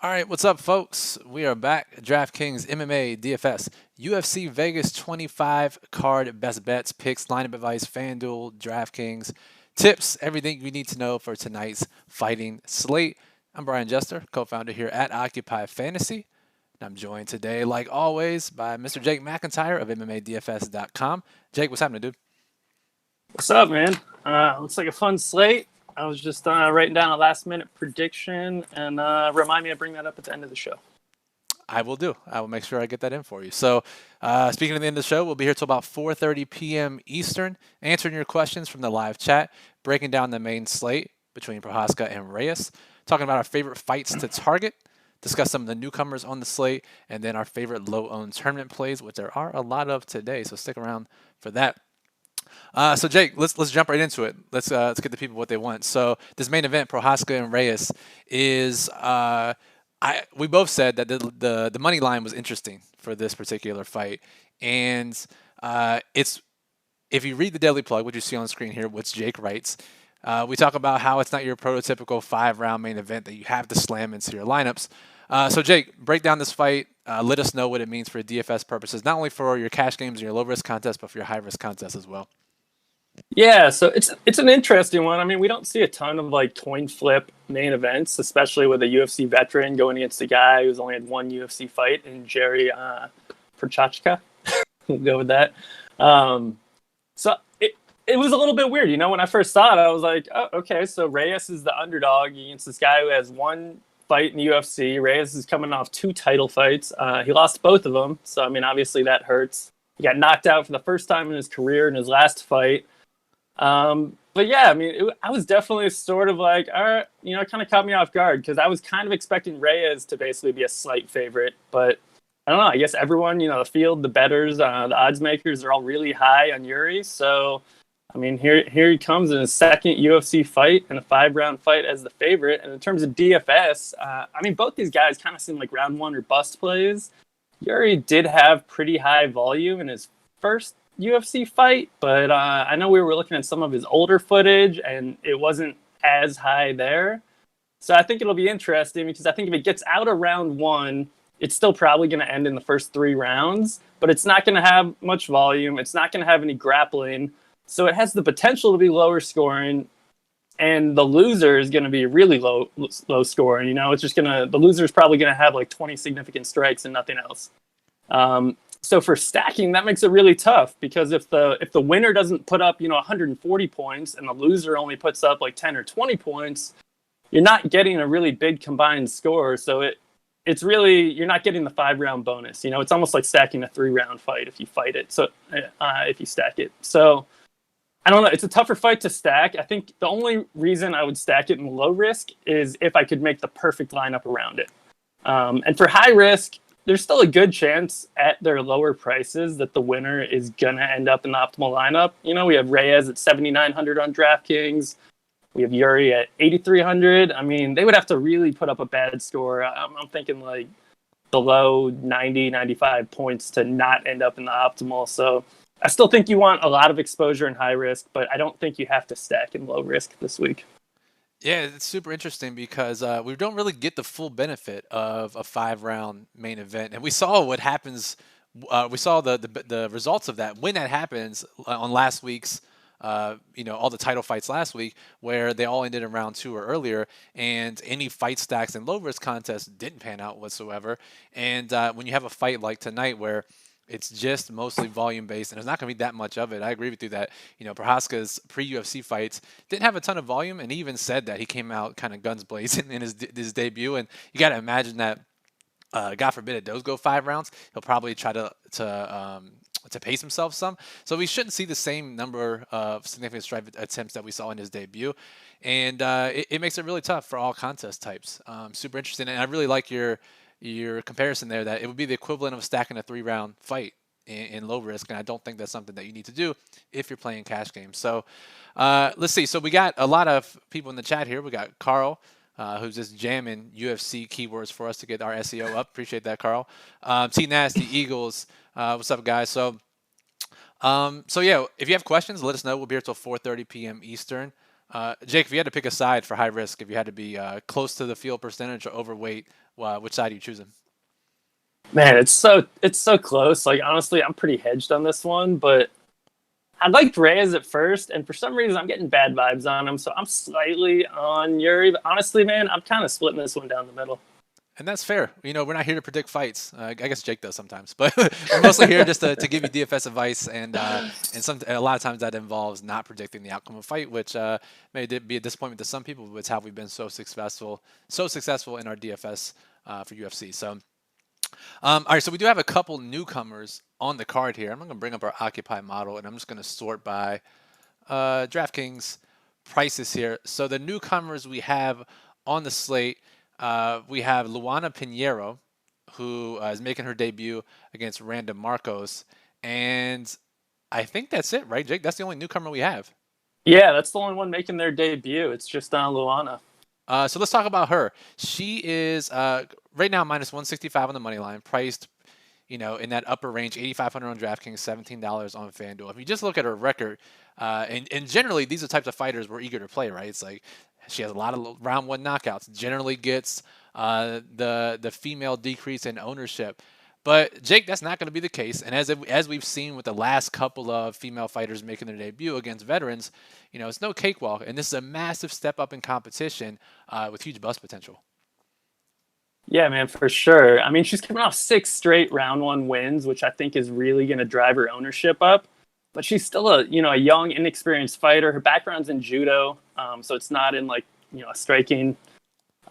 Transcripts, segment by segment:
All right, what's up, folks? We are back at DraftKings MMA DFS UFC Vegas 25 card best bets, picks, lineup advice, FanDuel, DraftKings, tips, everything you need to know for tonight's fighting slate. I'm Brian Jester, co-founder here at Occupy Fantasy. And I'm joined today, like always, by Mr. Jake McIntyre of MMADFS.com. Jake, what's happening, dude? What's up, man? Looks like a fun slate. I was just writing down a last-minute prediction, and remind me to bring that up at the end of the show. I will do. I will make sure I get that in for you. So, speaking of the end of the show, we'll be here till about 4:30 p.m. Eastern, answering your questions from the live chat, breaking down the main slate between Prochazka and Reyes, talking about our favorite fights to target, discuss some of the newcomers on the slate, and then our favorite low-owned tournament plays, which there are a lot of today. So stick around for that. So Jake, let's jump right into it. Let's get the people what they want. So this main event, Prochazka and Reyes, is we both said that the money line was interesting for this particular fight, and it's if you read the daily plug, which you see on the screen here, which Jake writes, we talk about how it's not your prototypical 5-round main event that you have to slam into your lineups. So Jake, break down this fight. Let us know what it means for DFS purposes, not only for your cash games and your low-risk contests, but for your high-risk contests as well. Yeah, so it's an interesting one. I mean, we don't see a ton of like coin flip main events, especially with a UFC veteran going against a guy who's only had one UFC fight in Jerry Prochazka. We'll go with that. So it was a little bit weird. When I first saw it, I was like, oh, okay, so Reyes is the underdog against this guy who has one fight in the UFC. Reyes is coming off 2 title fights. He lost both of them. So, I mean, obviously that hurts. He got knocked out for the first time in his career in his last fight. But yeah, I mean, I was definitely sort of like, all right, it kind of caught me off guard because I was kind of expecting Reyes to basically be a slight favorite. But I don't know. I guess everyone, the field, the bettors, the odds makers, they're all really high on Yuri. So, I mean, here he comes in his second UFC fight and a 5-round fight as the favorite. And in terms of DFS, I mean, both these guys kind of seem like round 1 or bust plays. Yuri did have pretty high volume in his first UFC fight, but I know we were looking at some of his older footage, and it wasn't as high there. So I think it'll be interesting because I think if it gets out of round 1, it's still probably going to end in the first 3 rounds, but it's not going to have much volume. It's not going to have any grappling. So it has the potential to be lower scoring, and the loser is going to be really low scoring. It's just the loser is probably going to have like 20 significant strikes and nothing else. So for stacking, that makes it really tough because if the winner doesn't put up 140 points and the loser only puts up like 10 or 20 points, you're not getting a really big combined score. So it's really, you're not getting the 5-round bonus. It's almost like stacking a 3-round fight if you fight it. So if you stack it, so I don't know. It's a tougher fight to stack. I think the only reason I would stack it in low risk is if I could make the perfect lineup around it. And for high risk, there's still a good chance at their lower prices that the winner is going to end up in the optimal lineup. We have Reyes at 7,900 on DraftKings. We have Yuri at 8,300. I mean, they would have to really put up a bad score. I'm thinking like below 90, 95 points to not end up in the optimal. So I still think you want a lot of exposure in high risk, but I don't think you have to stack in low risk this week. Yeah, it's super interesting because we don't really get the full benefit of a 5-round main event, and we saw what happens. We saw the results of that when that happens on last week's, all the title fights last week, where they all ended in round 2 or earlier, and any fight stacks and low risk contests didn't pan out whatsoever. And when you have a fight like tonight where it's just mostly volume-based, and there's not going to be that much of it. I agree with you that, Prochazka's pre-UFC fights didn't have a ton of volume, and he even said that he came out kind of guns blazing in his debut. And you got to imagine that, God forbid, it does go 5 rounds, he'll probably try to pace himself some. So we shouldn't see the same number of significant strike attempts that we saw in his debut. And it makes it really tough for all contest types. Super interesting, and I really like your comparison there that it would be the equivalent of stacking a 3-round fight in low risk, and I don't think that's something that you need to do if you're playing cash games. So let's see. So we got a lot of people in the chat here. We got Carl, who's just jamming UFC keywords for us to get our SEO up. Appreciate that, Carl. T Nasty Eagles, what's up, guys? So yeah, if you have questions, let us know. We'll be here till 4:30 p.m. Eastern. Jake, if you had to pick a side for high risk, if you had to be close to the field percentage or overweight, which side are you choosing? Man, it's so close. Like honestly, I'm pretty hedged on this one, but I liked Reyes at first, and for some reason I'm getting bad vibes on him, so I'm slightly on Yuri. But honestly, man, I'm kind of splitting this one down the middle. And that's fair. We're not here to predict fights. I guess Jake does sometimes, but we're mostly here just to give you DFS advice, and a lot of times that involves not predicting the outcome of a fight, which may be a disappointment to some people, but it's how we've been so successful in our DFS for UFC. So, all right, so we do have a couple newcomers on the card here. I'm going to bring up our Occupy model, and I'm just going to sort by DraftKings prices here. So the newcomers we have on the slate. We have Luana Pinheiro, who is making her debut against Randa Marcos. And I think that's it, right, Jake? That's the only newcomer we have. Yeah, that's the only one making their debut. It's just Luana. So let's talk about her. She is right now minus 165 on the money line, priced in that upper range, 8,500 on DraftKings, $17 on FanDuel. If you just look at her record, and generally these are types of fighters we're eager to play, right? It's like she has a lot of round one knockouts, generally gets the female decrease in ownership. But Jake, that's not going to be the case. And as we've seen with the last couple of female fighters making their debut against veterans, it's no cakewalk. And this is a massive step up in competition with huge bust potential. Yeah, man, for sure. I mean, she's coming off 6 straight round one wins, which I think is really going to drive her ownership up. But she's still a young, inexperienced fighter. Her background's in judo, so it's not in a striking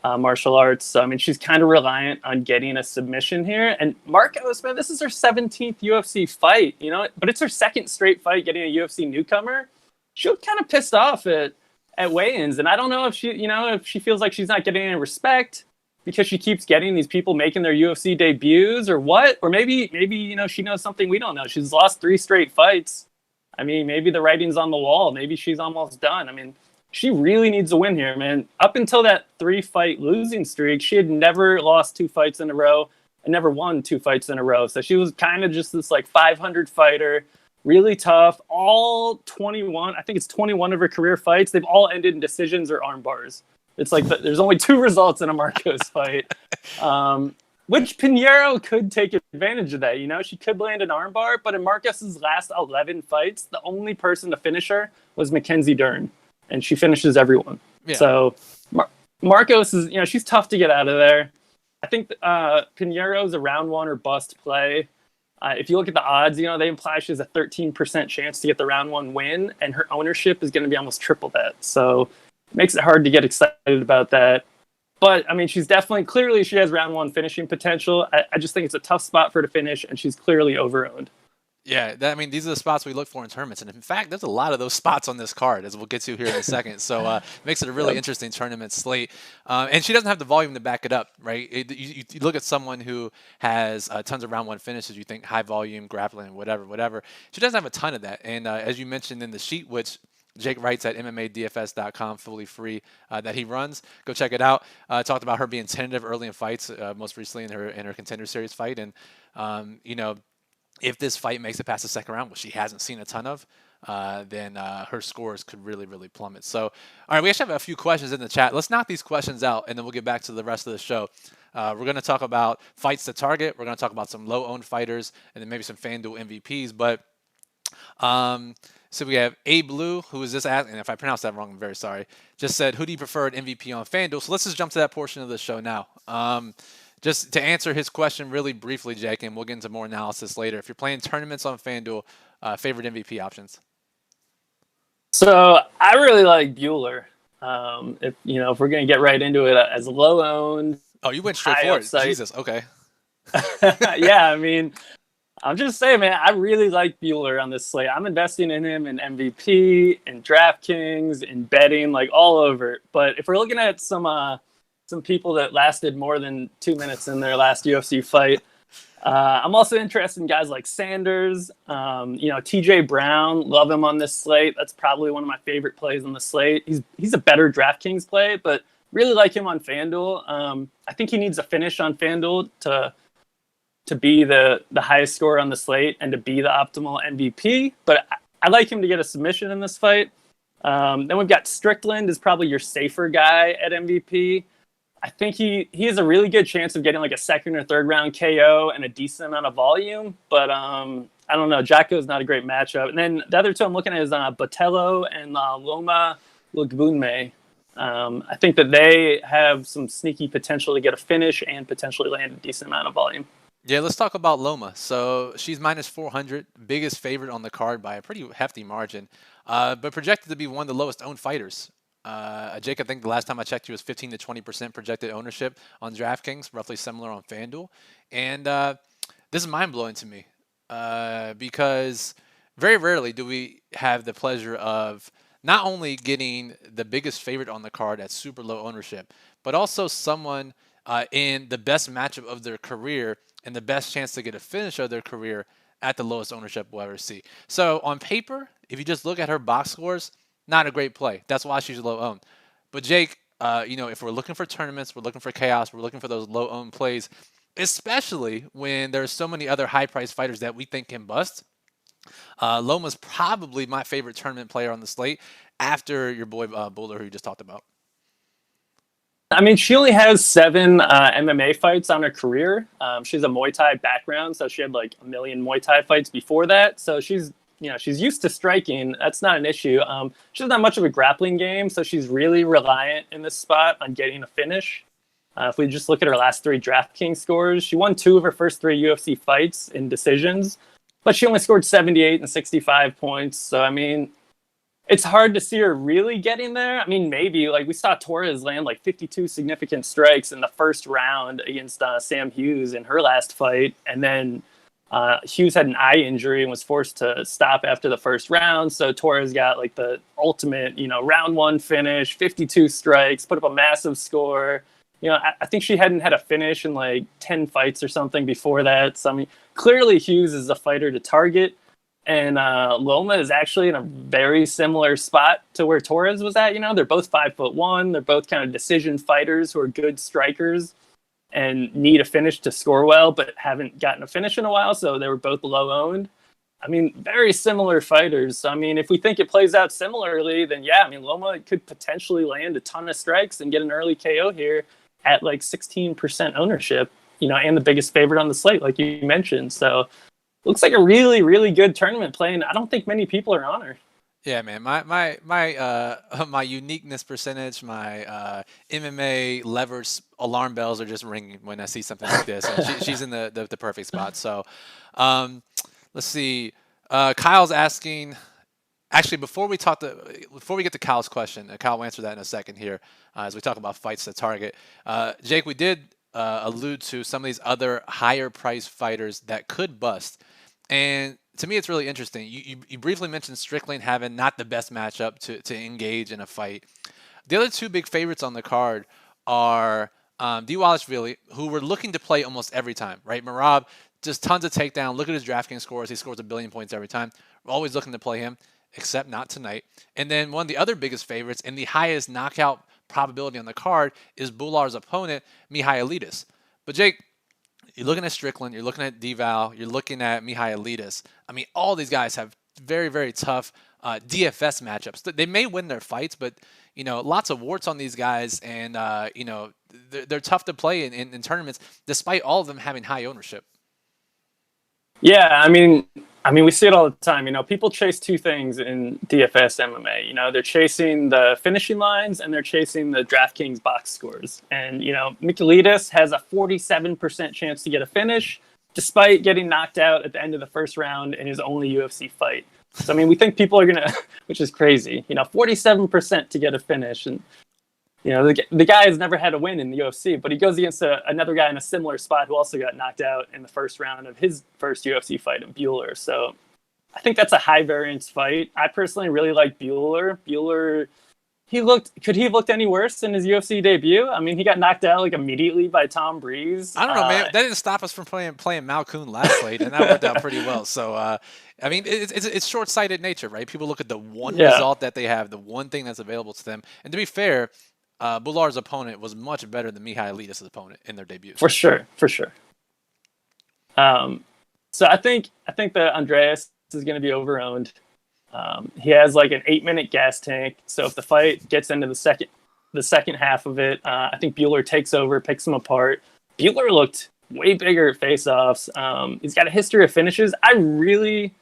martial arts. So I mean, she's kind of reliant on getting a submission here. And Marcos, man, this is her 17th UFC fight, but it's her second straight fight getting a UFC newcomer. She looked kind of pissed off at weigh-ins, and I don't know if she feels like she's not getting any respect because she keeps getting these people making their UFC debuts or what, or maybe she knows something we don't know. She's lost 3 straight fights. I mean, maybe the writing's on the wall. Maybe she's almost done. I mean, she really needs a win here, man. Up until that 3-fight losing streak, she had never lost 2 fights in a row and never won 2 fights in a row. So she was kind of just this 500 fighter, really tough. All 21, I think it's 21 of her career fights, they've all ended in decisions or arm bars. It's like there's only 2 results in a Marcos fight. Which Pinheiro could take advantage of that. She could land an armbar, but in Marcos's last 11 fights, the only person to finish her was Mackenzie Dern, and she finishes everyone. Yeah. So Marcos is, she's tough to get out of there. I think Pinheiro's a round one or bust play. If you look at the odds, they imply she has a 13% chance to get the round one win, and her ownership is going to be almost triple that. So it makes it hard to get excited about that. But, I mean, she has round one finishing potential. I just think it's a tough spot for her to finish, and she's clearly over-owned. Yeah, these are the spots we look for in tournaments. And in fact, there's a lot of those spots on this card, as we'll get to here in a second. So it makes it a really interesting tournament slate. And she doesn't have the volume to back it up, right? You look at someone who has tons of round one finishes, you think high volume, grappling, whatever. She doesn't have a ton of that. And as you mentioned in the sheet, which Jake writes at MMADFS.com, fully free, that he runs. Go check it out. Talked about her being tentative early in fights, most recently in her Contender Series fight. And, if this fight makes it past the second round, which she hasn't seen a ton of, then her scores could really, really plummet. So, all right, we actually have a few questions in the chat. Let's knock these questions out, and then we'll get back to the rest of the show. We're going to talk about fights to target. We're going to talk about some low-owned fighters, and then maybe some FanDuel MVPs. But so we have A Blue, who is just asking, and if I pronounced that wrong, I'm very sorry, just said, who do you prefer at MVP on FanDuel? So let's just jump to that portion of the show now. Just to answer his question really briefly, Jake, and we'll get into more analysis later. If you're playing tournaments on FanDuel, favorite MVP options? So I really like Bueller. If we're going to get right into it, as low-owned. Oh, you went straight for it. Jesus, okay. Yeah, I mean, I'm just saying, man, I really like Bueller on this slate. I'm investing in him in MVP, in DraftKings, in betting, all over. But if we're looking at some people that lasted more than 2 minutes in their last UFC fight, I'm also interested in guys like Sanders, TJ Brown. Love him on this slate. That's probably one of my favorite plays on the slate. He's a better DraftKings play, but really like him on FanDuel. I think he needs a finish on FanDuel to be the highest score on the slate and to be the optimal MVP. But I like him to get a submission in this fight. Then we've got Strickland is probably your safer guy at MVP. I think he has a really good chance of getting like a second or third round KO and a decent amount of volume. But I don't know. Jacko is not a great matchup. And then the other two I'm looking at is Botello and Loma Lugbunme. I think that they have some sneaky potential to get a finish and potentially land a decent amount of volume. Yeah, let's talk about Loma. So she's minus 400, biggest favorite on the card by a pretty hefty margin, but projected to be one of the lowest owned fighters. Jake, I think the last time I checked, he was 15 to 20% projected ownership on DraftKings, roughly similar on FanDuel. And this is mind-blowing to me because very rarely do we have the pleasure of not only getting the biggest favorite on the card at super low ownership, but also someone in the best matchup of their career and the best chance to get a finish of their career at the lowest ownership we'll ever see. So on paper, if you just look at her box scores, not a great play. That's why she's low owned. But Jake, if we're looking for tournaments, we're looking for chaos, we're looking for those low owned plays, especially when there's so many other high priced fighters that we think can bust. Loma's probably my favorite tournament player on the slate after your boy Buller, who you just talked about. I mean, she only has 7 MMA fights on her career. She has a Muay Thai background, so she had like a million Muay Thai fights before that. So she's used to striking. That's not an issue. She doesn't have much of a grappling game, so she's really reliant in this spot on getting a finish. If we just look at her last 3 DraftKings scores, she won 2 of her first 3 UFC fights in decisions, but she only scored 78 and 65 points. So, I mean, it's hard to see her really getting there. I mean, maybe. Like, we saw Torres land like 52 significant strikes in the first round against Sam Hughes in her last fight. And then Hughes had an eye injury and was forced to stop after the first round. So Torres got like the ultimate, round 1 finish, 52 strikes, put up a massive score. I think she hadn't had a finish in like 10 fights or something before that. So, I mean, clearly Hughes is a fighter to target. And Loma is actually in a very similar spot to where Torres was at. They're both 5'1". They're both kind of decision fighters who are good strikers and need a finish to score well, but haven't gotten a finish in a while. So they were both low owned. I mean, very similar fighters. So, I mean, if we think it plays out similarly, then yeah, I mean, Loma could potentially land a ton of strikes and get an early KO here at like 16% ownership, and the biggest favorite on the slate, like you mentioned. So, looks like a really, really good tournament play, and I don't think many people are on her. Yeah, man. My uniqueness percentage, my MMA leverage alarm bells are just ringing when I see something like this. And she's in the perfect spot. So, let's see. Kyle's asking. Actually, before we get to Kyle's question, Kyle will answer that in a second here as we talk about fights to target. Jake, we did allude to some of these other higher priced fighters that could bust. And to me, it's really interesting. You briefly mentioned Strickland having not the best matchup to engage in a fight. The other 2 big favorites on the card are Dvalishvili, who we're looking to play almost every time, right? Merab, just tons of takedown. Look at his DraftKings scores. He scores 1 billion points every time. We're always looking to play him, except not tonight. And then one of the other biggest favorites and the highest knockout probability on the card is Bular's opponent, Mihai Elitis. But Jake, you're looking at Strickland, you're looking at Dval, you're looking at Mihai Elitis. I mean, all these guys have very, very tough DFS matchups. They may win their fights, but, lots of warts on these guys, and, they're tough to play in tournaments, despite all of them having high ownership. Yeah, I mean, we see it all the time. People chase 2 things in DFS MMA. They're chasing the finishing lines and they're chasing the DraftKings box scores. And, Michailidis has a 47% chance to get a finish, despite getting knocked out at the end of the first round in his only UFC fight. So, I mean, we think people are going to, which is crazy, 47% to get a finish. And, the guy has never had a win in the UFC, but he goes against another guy in a similar spot who also got knocked out in the first round of his first UFC fight in Bueller. So I think that's a high variance fight. I personally really like Bueller. Bueller, could he have looked any worse in his UFC debut? I mean, he got knocked out like immediately by Tom Breeze. I don't know, man. That didn't stop us from playing Malkoon last fight, and that worked out pretty well. So, I mean, it's short-sighted nature, right? People look at the one result that they have, the one thing that's available to them. And to be fair, Bular's opponent was much better than Mihai Elitis' opponent in their debut. For sure. So I think that Andreas is going to be overowned. He has like an 8-minute gas tank. So if the fight gets into the second half of it, I think Bueller takes over, picks him apart. Bueller looked way bigger at face-offs. He's got a history of finishes. I really,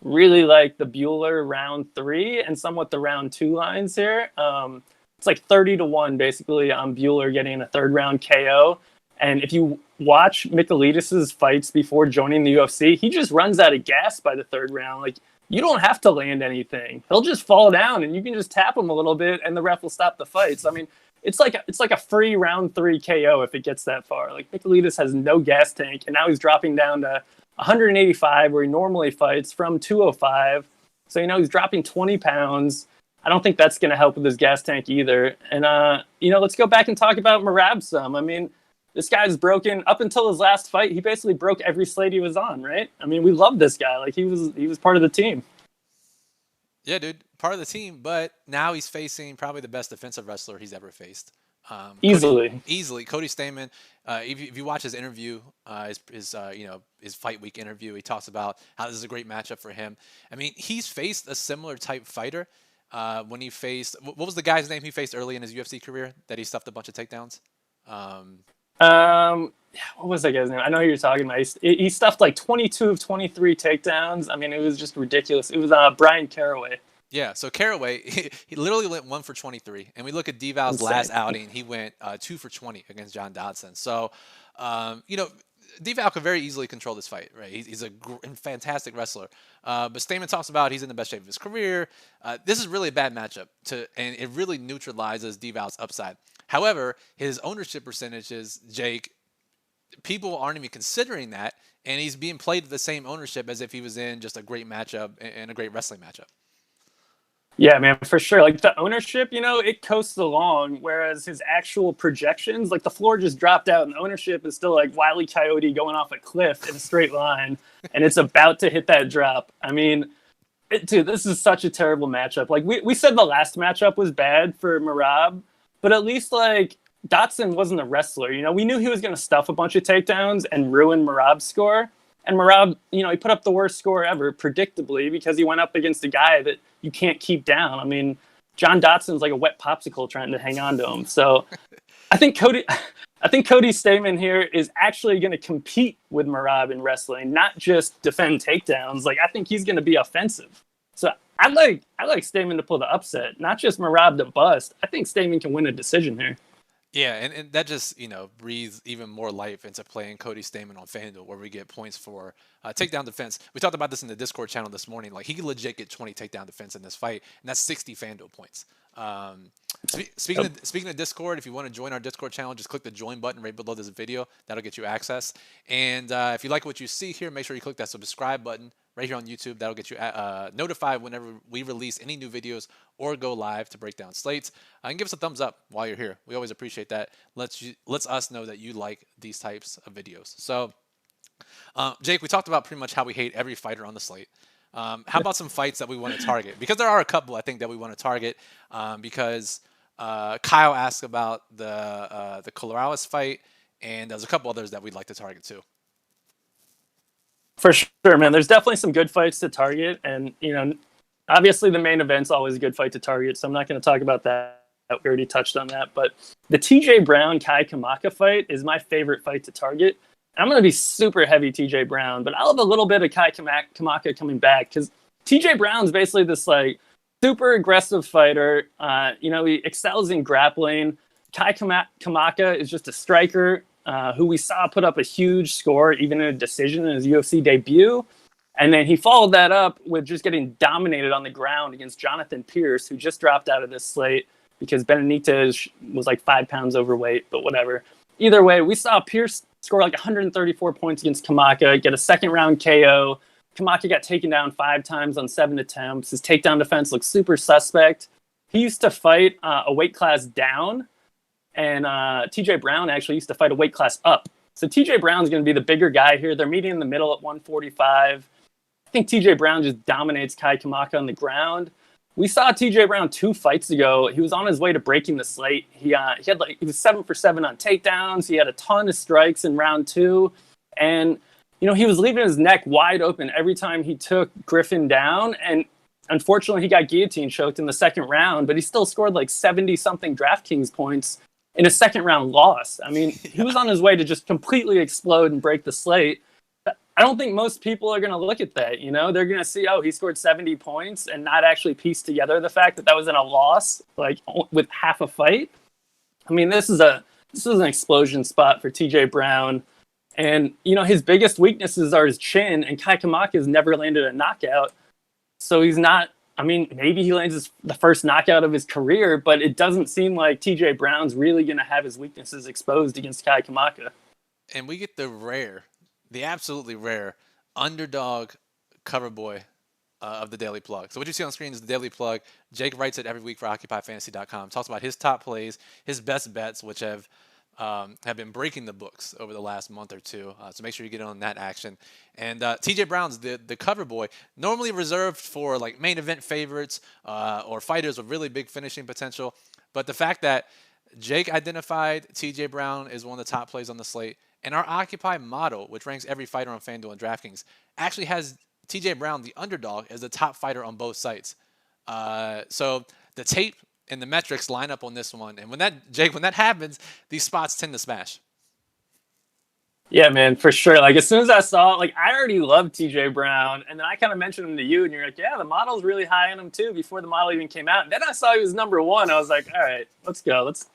really like the Bueller round 3 and somewhat the round 2 lines here. It's like 30-1 basically on Bueller getting a third round KO. And if you watch Mihai Elitis's fights before joining the UFC, he just runs out of gas by the third round. Like, you don't have to land anything. He'll just fall down and you can just tap him a little bit and the ref will stop the fight. So, I mean, it's like a free round 3 KO if it gets that far. Like, Mihai Elitis has no gas tank and now he's dropping down to 185 where he normally fights from 205. So, he's dropping 20 pounds. I don't think that's going to help with his gas tank either. And, let's go back and talk about Merab some. I mean, this guy's broken up until his last fight. He basically broke every slate he was on, right? I mean, we love this guy. Like, he was part of the team. Yeah, dude, part of the team. But now he's facing probably the best defensive wrestler he's ever faced. Easily. Cody Stamann. If you watch his interview, his fight week interview, he talks about how this is a great matchup for him. I mean, he's faced a similar type fighter when he faced. What was the guy's name he faced early in his UFC career that he stuffed a bunch of takedowns? What was that guy's name? I know who you're talking about. He stuffed like 22 of 23 takedowns. I mean, it was just ridiculous. It was Brian Caraway. Yeah, so Caraway, he literally went 1 for 23. And we look at D-Val's last outing, he went 2 for 20 against John Dodson. So, D-Val could very easily control this fight, right? He's a fantastic wrestler. But Stamann talks about he's in the best shape of his career. This is really a bad matchup, and it really neutralizes D-Val's upside. However, his ownership percentages, Jake, people aren't even considering that, and he's being played with the same ownership as if he was in just a great matchup and a great wrestling matchup. Yeah, man, for sure. Like, the ownership, it coasts along, whereas his actual projections, like, the floor just dropped out, and the ownership is still like Wile E. Coyote going off a cliff in a straight line, and it's about to hit that drop. I mean, dude, this is such a terrible matchup. Like, we said the last matchup was bad for Merab, but at least, like, Dotson wasn't a wrestler. We knew he was going to stuff a bunch of takedowns and ruin Merab's score. And Merab, he put up the worst score ever, predictably, because he went up against a guy that you can't keep down. I mean, John Dotson's like a wet popsicle trying to hang on to him. So I think Cody Stamann here is actually going to compete with Merab in wrestling, not just defend takedowns. Like, I think he's going to be offensive. So I like Stamann to pull the upset, not just Merab to bust. I think Stamann can win a decision here. Yeah, and that just, breathes even more life into playing Cody Stamann on FanDuel, where we get points for takedown defense. We talked about this in the Discord channel this morning. Like, he could legit get 20 takedown defense in this fight, and that's 60 FanDuel points. Speaking of Discord, if you want to join our Discord channel, just click the join button right below this video. That'll get you access. And if you like what you see here, make sure you click that subscribe button right here on YouTube. That'll get you notified whenever we release any new videos or go live to break down slates. And give us a thumbs up while you're here. We always appreciate that. Lets us know that you like these types of videos. So, Jake, we talked about pretty much how we hate every fighter on the slate. How about some fights that we want to target? Because there are a couple, I think, that we want to target. Because Kyle asked about the Colares fight, and there's a couple others that we'd like to target too. For sure, man. There's definitely some good fights to target, and obviously the main event's always a good fight to target. So I'm not going to talk about that. We already touched on that. But the TJ Brown Kai Kamaka fight is my favorite fight to target. I'm going to be super heavy TJ Brown, but I'll have a little bit of Kai Kamaka coming back because TJ Brown's basically this like super aggressive fighter. He excels in grappling. Kai Kamaka is just a striker who we saw put up a huge score, even in a decision in his UFC debut. And then he followed that up with just getting dominated on the ground against Jonathan Pierce, who just dropped out of this slate because Benitez was like 5 pounds overweight, but whatever. Either way, we saw Pierce score like 134 points against Kamaka, get a second round KO. Kamaka got taken down 5 times on 7 attempts. His takedown defense looks super suspect. He used to fight a weight class down, and TJ Brown actually used to fight a weight class up. So TJ Brown's going to be the bigger guy here. They're meeting in the middle at 145. I think TJ Brown just dominates Kai Kamaka on the ground. We saw TJ Brown 2 fights ago. He was on his way to breaking the slate. He was 7 for 7 on takedowns. He had a ton of strikes in round 2. And, he was leaving his neck wide open every time he took Griffin down. And Unfortunately, he got guillotine choked in the second round, but he still scored like 70-something DraftKings points in a second-round loss. I mean, he was on his way to just completely explode and break the slate. I don't think most people are going to look at that. They're going to see, oh, he scored 70 points and not actually piece together the fact that was in a loss, like with half a fight. I mean, this is an explosion spot for TJ Brown. And, his biggest weaknesses are his chin, and Kai Kamaka has never landed a knockout. So he's not, maybe he lands the first knockout of his career, but it doesn't seem like TJ Brown's really going to have his weaknesses exposed against Kai Kamaka. And we get the absolutely rare underdog cover boy of the Daily Plug. So what you see on screen is the Daily Plug. Jake writes it every week for OccupyFantasy.com. Talks about his top plays, his best bets, which have been breaking the books over the last month or two. So make sure you get on that action. And TJ Brown's the cover boy, normally reserved for like main event favorites or fighters with really big finishing potential. But the fact that Jake identified TJ Brown as one of the top plays on the slate, and our Occupy model, which ranks every fighter on FanDuel and DraftKings, actually has TJ Brown, the underdog, as the top fighter on both sites. So the tape and the metrics line up on this one. And when that happens, these spots tend to smash. Yeah, man, for sure. Like, as soon as I saw it, I already loved TJ Brown. And then I kind of mentioned him to you, and you're like, yeah, the model's really high on him, too, before the model even came out. And then I saw he was number one. I was like, all right, let's go. That's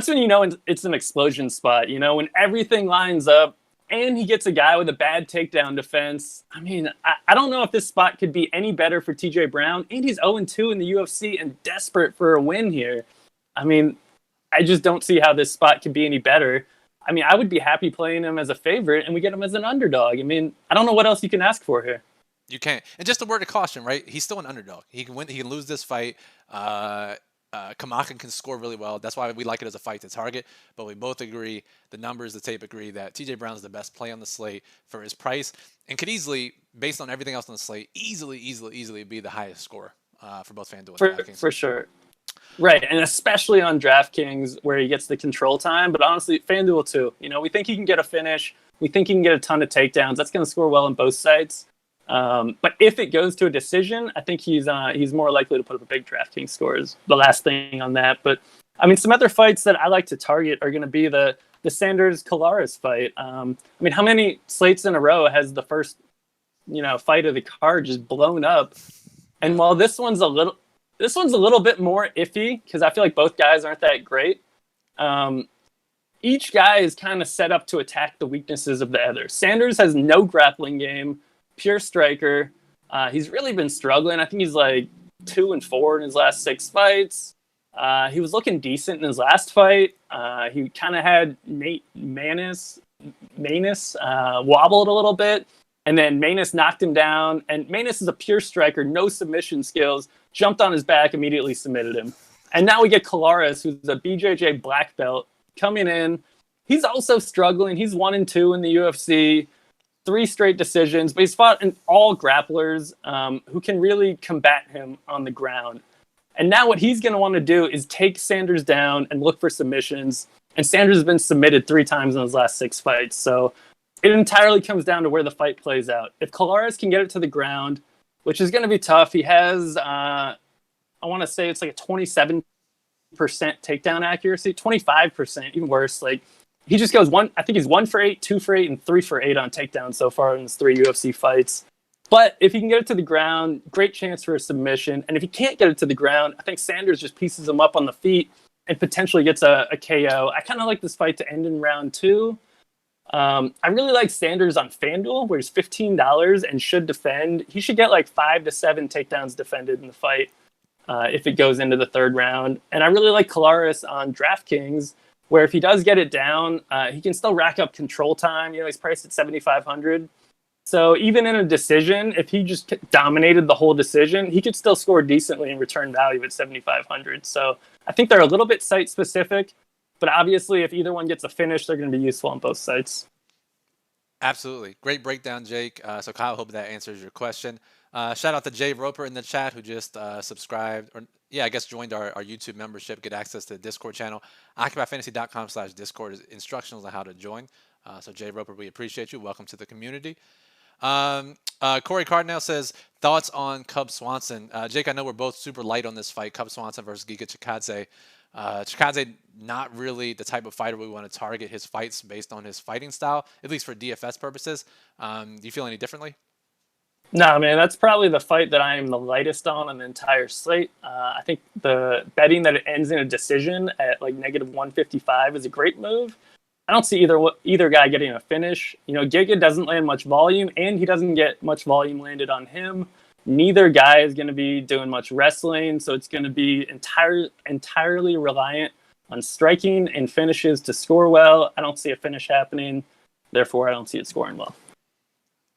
when it's an explosion spot. When everything lines up and he gets a guy with a bad takedown defense. I don't know if this spot could be any better for TJ Brown. And he's 0-2 in the UFC and desperate for a win here. I just don't see how this spot could be any better. I would be happy playing him as a favorite, and we get him as an underdog. I don't know what else you can ask for here. You can't. And just a word of caution, right? He's still an underdog. He can win. He can lose this fight. Kamaka can score really well. That's why we like it as a fight to target. But we both agree, the numbers, the tape agree that TJ Brown is the best play on the slate for his price, and could easily, based on everything else on the slate, easily be the highest scorer for both FanDuel and DraftKings. For sure. Right, and especially on DraftKings where he gets the control time, but honestly, FanDuel too. We think he can get a finish. We think he can get a ton of takedowns. That's going to score well on both sides. But if it goes to a decision, I think he's more likely to put up a big DraftKings score is the last thing on that. But, some other fights that I like to target are going to be the Sanders-Colares fight. How many slates in a row has the first, fight of the card just blown up? And while this one's a little bit more iffy because I feel like both guys aren't that great. Each guy is kind of set up to attack the weaknesses of the other. Sanders has no grappling game, pure striker. He's really been struggling. I think he's like 2-4 in his last 6 fights. He was looking decent in his last fight. He kind of had Manus wobbled a little bit. And then Manus knocked him down. And Manus is a pure striker, no submission skills. Jumped on his back, immediately submitted him. And now we get Colares, who's a BJJ black belt, coming in. He's also struggling. He's 1-2 in the UFC, 3 straight decisions, but he's fought all grapplers who can really combat him on the ground. And now what he's going to want to do is take Sanders down and look for submissions. And Sanders has been submitted 3 times in his last 6 fights. So it entirely comes down to where the fight plays out. If Colares can get it to the ground, which is going to be tough, he has, I want to say it's like a 27% takedown accuracy, 25%, even worse. He just goes I think he's 1 for 8, 2 for 8, and 3 for 8 on takedowns so far in his 3 UFC fights. But if he can get it to the ground, great chance for a submission. And if he can't get it to the ground, I think Sanders just pieces him up on the feet and potentially gets a KO. I kind of like this fight to end in round 2. I really like Sanders on FanDuel, where he's $15 and should defend. He should get 5 to 7 takedowns defended in the fight if it goes into the 3rd round. And I really like Colares on DraftKings, where if he does get it down, he can still rack up control time. He's priced at $7,500. So even in a decision, if he just dominated the whole decision, he could still score decently and return value at $7,500. So I think they're a little bit site specific. But obviously, if either one gets a finish, they're going to be useful on both sites. Absolutely. Great breakdown, Jake. So Kyle, hope that answers your question. Shout out to Jay Roper in the chat who just subscribed, joined our YouTube membership, get access to the Discord channel. OccupyFantasy.com/Discord is instructions on how to join. So Jay Roper, we appreciate you. Welcome to the community. Corey Cardinal says, thoughts on Cub Swanson. Jake, I know we're both super light on this fight, Cub Swanson versus Gigachikaze. Chikaze, not really the type of fighter we want to target his fights based on his fighting style, at least for DFS purposes. Do you feel any differently? No, man, that's probably the fight that I am the lightest on the entire slate. I think the betting that it ends in a decision at like negative 155 is a great move. I don't see either guy getting a finish. Giga doesn't land much volume, and he doesn't get much volume landed on him. Neither guy is going to be doing much wrestling, so it's going to be entirely reliant on striking and finishes to score well. I don't see a finish happening, therefore I don't see it scoring well.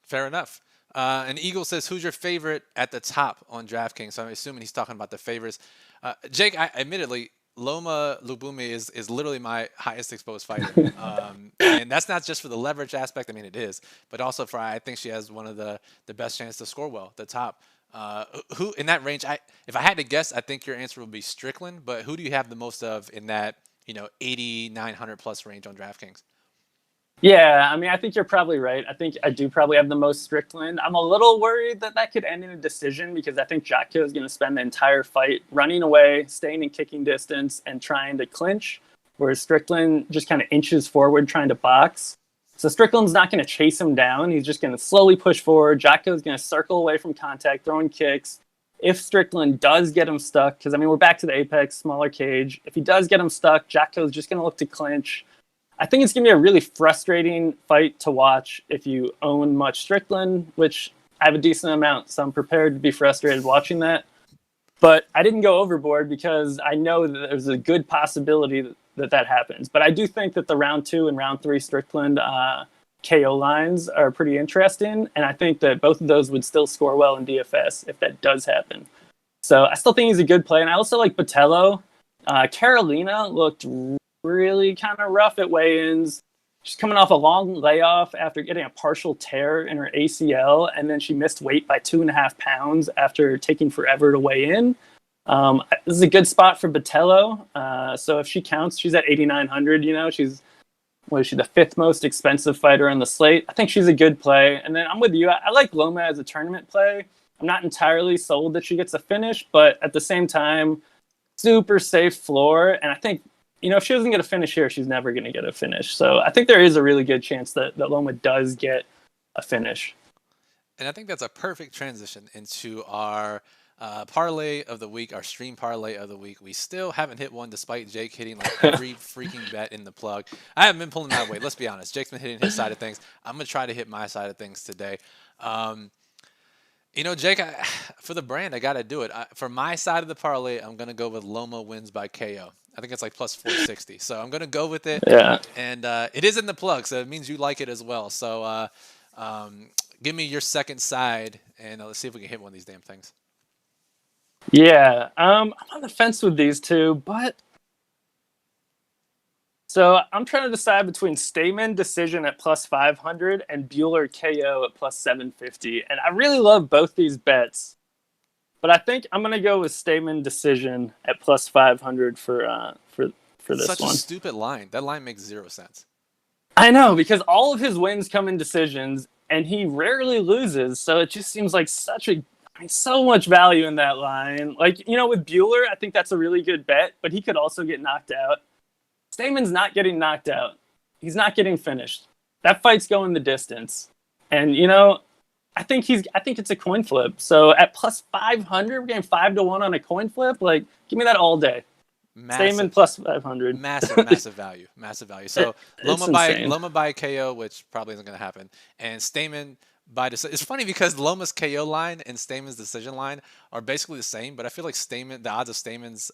Fair enough. And Eagle says, who's your favorite at the top on DraftKings? So I'm assuming he's talking about the favorites. Jake, admittedly, Loma Lubumi is literally my highest exposed fighter. And that's not just for the leverage aspect. I mean, it is. But also for, I think she has one of the best chances to score well, the top. Who in that range, if I had to guess, I think your answer would be Strickland. But who do you have the most of in that 8,900 plus range on DraftKings? Yeah, I mean, I think you're probably right. I think I do probably have the most Strickland. I'm a little worried that could end in a decision because I think Jacko is going to spend the entire fight running away, staying in kicking distance, and trying to clinch, whereas Strickland just kind of inches forward trying to box. So Strickland's not going to chase him down. He's just going to slowly push forward. Jacko is going to circle away from contact, throwing kicks. If Strickland does get him stuck, because, I mean, we're back to the apex, smaller cage. If he does get him stuck, Jacko is just going to look to clinch. I think it's going to be a really frustrating fight to watch if you own much Strickland, which I have a decent amount, so I'm prepared to be frustrated watching that. But I didn't go overboard because I know that there's a good possibility that happens. But I do think that the round 2 and round 3 Strickland KO lines are pretty interesting, and I think that both of those would still score well in DFS if that does happen. So I still think he's a good play, and I also like Botello. Carolina looked really kind of rough at weigh-ins. She's coming off a long layoff after getting a partial tear in her ACL, and then she missed weight by 2.5 pounds after taking forever to weigh in. This is a good spot for Botello. So if she counts, she's at 8,900. She's the 5th most expensive fighter on the slate. I think she's a good play. And then I'm with you. I like Loma as a tournament play. I'm not entirely sold that she gets a finish, but at the same time, super safe floor. And I think, if she doesn't get a finish here, she's never going to get a finish. So I think there is a really good chance that Loma does get a finish. And I think that's a perfect transition into our parlay of the week, our stream parlay of the week. We still haven't hit one despite Jake hitting like every freaking bet in the plug. I haven't been pulling my weight. Let's be honest. Jake's been hitting his side of things. I'm going to try to hit my side of things today. Jake, for the brand, I got to do it. For my side of the parlay, I'm going to go with Loma wins by KO. I think it's like plus 460. So I'm going to go with it. Yeah. And it is in the plug, so it means you like it as well. So give me your second side, and let's see if we can hit one of these damn things. Yeah. I'm on the fence with these two, but... So I'm trying to decide between Stamen decision at plus 500 and Bueller KO at plus 750. And I really love both these bets. But I think I'm going to go with Stamen decision at plus 500 for this one. Such a stupid line. That line makes 0 sense. I know, because all of his wins come in decisions, and he rarely loses. So it just seems like so much value in that line. Like, with Bueller, I think that's a really good bet, but he could also get knocked out. Stamen's not getting knocked out. He's not getting finished. That fight's going the distance. And, I think it's a coin flip. So at plus 500, we're getting 5-1 on a coin flip. Like, give me that all day. Stamen plus 500. Massive value. Massive value. So Loma by KO, which probably isn't going to happen. And Stamen by decision. It's funny because Loma's KO line and Stamen's decision line are basically the same, but I feel like the odds of Stamen's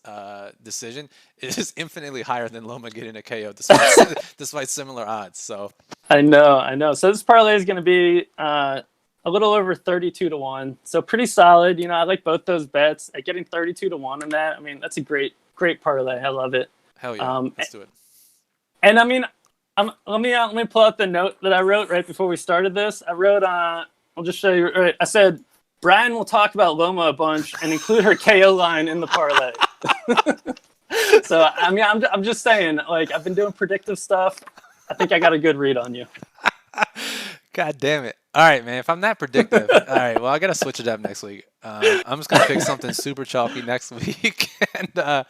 decision is infinitely higher than Loma getting a KO despite similar odds. So I know. So this parlay is going to be a little over 32-1. So pretty solid. I like both those bets. At getting 32-1 on that, I mean, that's a great parlay. I love it. Hell yeah. Let's do it. And I mean, let me pull out the note that I wrote right before we started this. I wrote, I'll just show you. Right, I said, Brian will talk about Loma a bunch and include her KO line in the parlay. So, I mean, I'm just saying, like, I've been doing predictive stuff. I think I got a good read on you. God damn it. All right, man. If I'm that predictive, all right, well, I got to switch it up next week. I'm just going to pick something super chalky next week. And,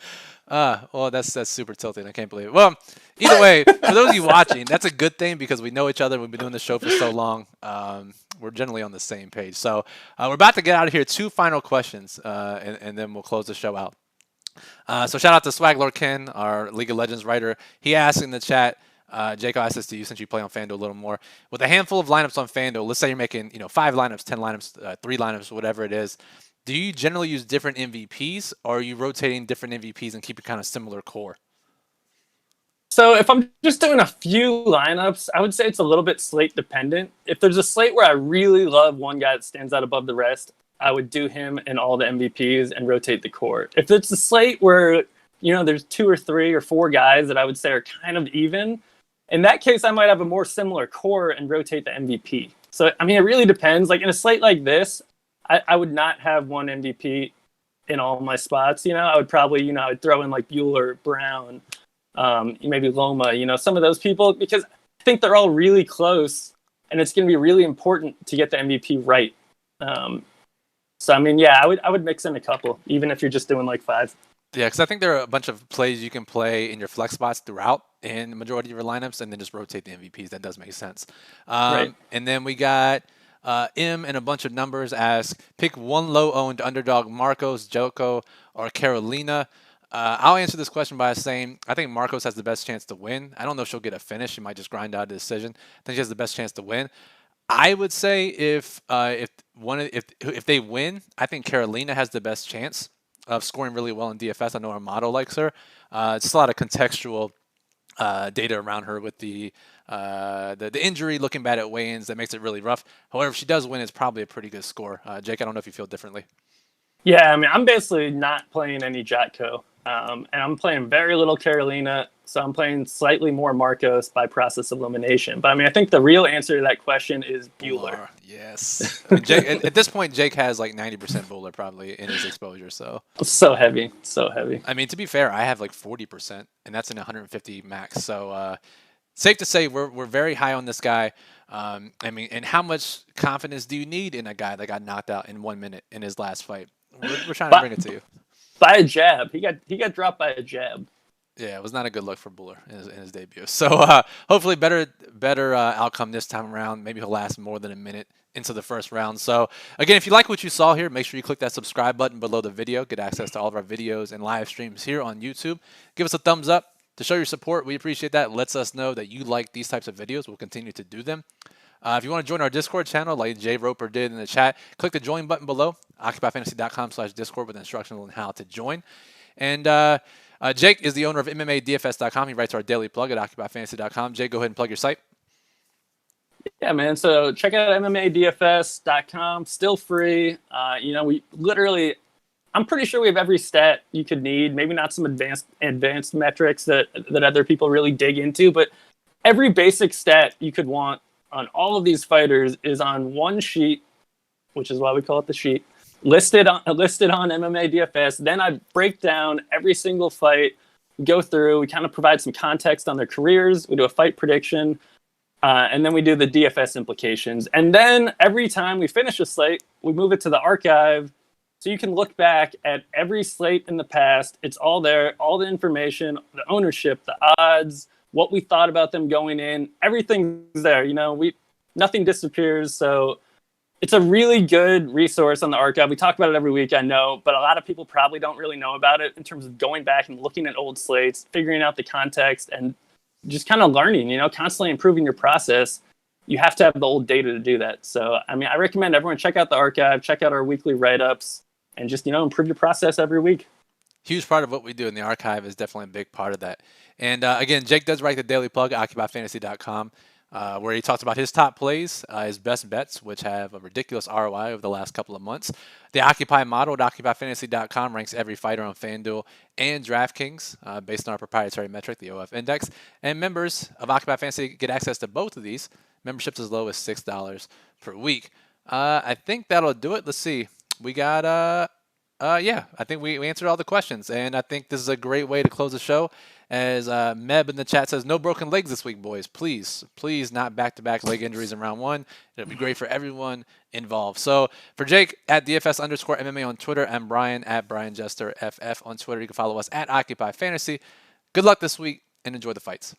well, that's super tilting. I can't believe it. Well, either way, for those of you watching, that's a good thing because we know each other. We've been doing the show for so long. We're generally on the same page. So we're about to get out of here. 2 final questions, and then we'll close the show out. So shout out to Swaglord Ken, our League of Legends writer. He asked in the chat, Jake, I'll ask this to you since you play on FanDuel a little more. With a handful of lineups on FanDuel, let's say you're making 5 lineups, 10 lineups, 3 lineups, whatever it is. Do you generally use different MVPs, or are you rotating different MVPs and keep it kind of similar core? So if I'm just doing a few lineups, I would say it's a little bit slate dependent. If there's a slate where I really love one guy that stands out above the rest, I would do him and all the MVPs and rotate the core. If it's a slate where there's 2 or 3 or 4 guys that I would say are kind of even, in that case, I might have a more similar core and rotate the MVP. So, I mean, it really depends. Like in a slate like this, I would not have one MVP in all my spots. I would probably, I would throw in like Bueller, Brown, maybe Loma, some of those people, because I think they're all really close and it's going to be really important to get the MVP right. So, I mean, yeah, I would mix in a couple, even if you're just doing like 5. Yeah, because I think there are a bunch of plays you can play in your flex spots throughout in the majority of your lineups, and then just rotate the MVPs. That does make sense. Right. And then we got M and a bunch of numbers ask, pick one low-owned underdog, Marcos, Joko, or Carolina. I'll answer this question by saying I think Marcos has the best chance to win. I don't know if she'll get a finish. She might just grind out a decision. I think she has the best chance to win. I would say if they win, I think Carolina has the best chance of scoring really well in DFS. I know our model likes her. It's just a lot of contextual data around her with the injury, looking bad at weigh-ins, that makes it really rough. However, if she does win, it's probably a pretty good score. Jake, I don't know if you feel differently. Yeah, I mean, I'm basically not playing any Jotko, and I'm playing very little Carolina, so I'm playing slightly more Marcos by process of elimination. But I mean, I think the real answer to that question is Bueller. Yes. I mean, Jake, at this point, Jake has like 90% Bueller probably in his exposure. So heavy. I mean, to be fair, I have like 40%, and that's in 150 max. So safe to say we're very high on this guy. I mean, and how much confidence do you need in a guy that got knocked out in 1 minute in his last fight? We're trying to bring it to you. By a jab. He got dropped by a jab. Yeah, it was not a good look for Bueller in his debut. So hopefully better outcome this time around. Maybe he'll last more than a minute into the first round. So again, if you like what you saw here, make sure you click that subscribe button below the video. Get access to all of our videos and live streams here on YouTube. Give us a thumbs up to show your support. We appreciate that. It lets us know that you like these types of videos. We'll continue to do them. If you want to join our Discord channel like Jay Roper did in the chat, click the join button below, occupyfantasy.com/Discord with instructions on how to join. And Jake is the owner of MMA DFS.com. He writes our daily plug at occupyfantasy.com. Jake, go ahead and plug your site. Yeah, man. So check out MMADFS.com. Still free. We literally, I'm pretty sure we have every stat you could need. Maybe not some advanced metrics that other people really dig into, but every basic stat you could want on all of these fighters is on one sheet, which is why we call it the sheet, listed on MMA DFS. Then I break down every single fight, go through, we kind of provide some context on their careers, we do a fight prediction, and then we do the DFS implications. And then every time we finish a slate, we move it to the archive so you can look back at every slate in the past. It's all there, all the information, the ownership, the odds, what we thought about them going in, everything's there. Nothing disappears. So it's a really good resource on the archive. We talk about it every week, I know, but a lot of people probably don't really know about it in terms of going back and looking at old slates, figuring out the context, and just kind of learning, constantly improving your process. You have to have the old data to do that. So, I mean, I recommend everyone check out the archive, check out our weekly write-ups, and just, improve your process every week. Huge part of what we do in the archive is definitely a big part of that. And again, Jake does write the daily plug at occupyfantasy.com, where he talks about his top plays, his best bets, which have a ridiculous ROI over the last couple of months. The Occupy model at occupyfantasy.com ranks every fighter on FanDuel and DraftKings based on our proprietary metric, the OF Index. And members of Occupy Fantasy get access to both of these. Memberships as low as $6 per week. I think that'll do it. Let's see. We got Yeah, I think we answered all the questions, and I think this is a great way to close the show. As Meb in the chat says, no broken legs this week, boys. Please, please, not back-to-back leg injuries in round one. It'll be great for everyone involved. So for Jake at DFS_MMA on Twitter, and Brian at BrianJesterFF on Twitter, you can follow us at Occupy Fantasy. Good luck this week, and enjoy the fights.